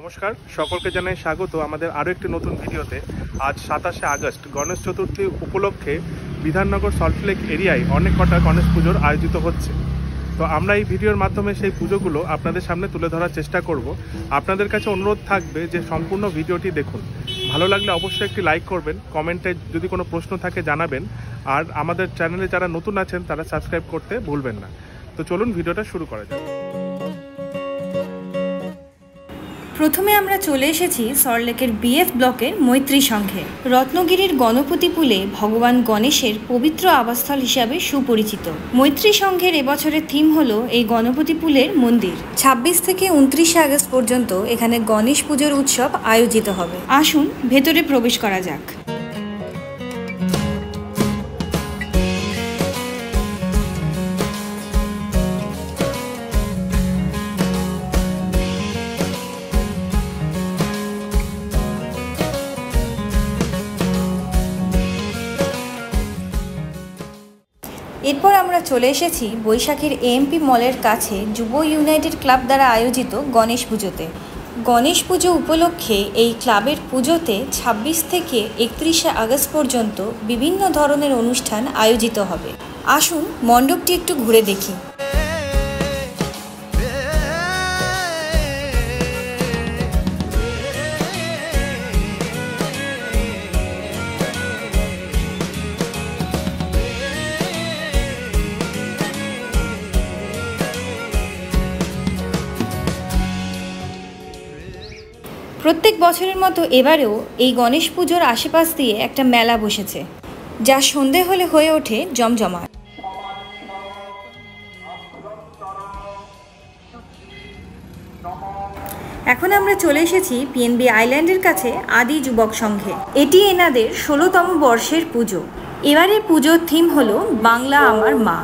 নমস্কার, সকলকে জানাই স্বাগত আমাদের আরও একটি নতুন ভিডিওতে। আজ 27শে আগস্ট গণেশ চতুর্থী উপলক্ষে বিধাননগর সল্টলেক এরিয়ায় অনেক কটা গণেশ পুজোর আয়োজিত হচ্ছে। তো আমরা এই ভিডিওর মাধ্যমে সেই পুজোগুলো আপনাদের সামনে তুলে ধরার চেষ্টা করব। আপনাদের কাছে অনুরোধ থাকবে যে সম্পূর্ণ ভিডিওটি দেখুন। ভালো লাগলে অবশ্যই একটি লাইক করবেন, কমেন্টে যদি কোনো প্রশ্ন থাকে জানাবেন, আর আমাদের চ্যানেলে যারা নতুন আছেন তারা সাবস্ক্রাইব করতে ভুলবেন না। তো চলুন ভিডিওটা শুরু করা যাক। প্রথমে আমরা চলে এসেছি সল্টলেকের বিএফ ব্লকের মৈত্রী সংঘে। রত্নগিরির গণপতিপুলে ভগবান গণেশের পবিত্র আবাসস্থল হিসাবে সুপরিচিত মৈত্রী সংঘের এবছরের থিম হলো এই গণপতিপুলের মন্দির। 26 থেকে 29 আগস্ট পর্যন্ত এখানে গণেশ পুজোর উৎসব আয়োজিত হবে। আসুন ভেতরে প্রবেশ করা যাক। এরপর আমরা চলে এসেছি বৈশাখীর এএমপি মলের কাছে যুব ইউনাইটেড ক্লাব দ্বারা আয়োজিত গণেশ পুজোতে। গণেশ পুজো উপলক্ষে এই ক্লাবের পুজোতে 26 থেকে 31শে আগস্ট পর্যন্ত বিভিন্ন ধরনের অনুষ্ঠান আয়োজিত হবে। আসুন মণ্ডপটি একটু ঘুরে দেখি। প্রত্যেক বছরের মতো এবারেও এই গণেশ পুজোর আশেপাশ দিয়ে একটা মেলা বসেছে, যা সন্ধে হলে হয়ে ওঠে জমজমাট। এখন আমরা চলে এসেছি পিএনবি আইল্যান্ডের কাছে আদি যুবক সংঘে। এটি এনাদের 16তম বর্ষের পুজো। এবারের পুজোর থিম হলো বাংলা আমার মা।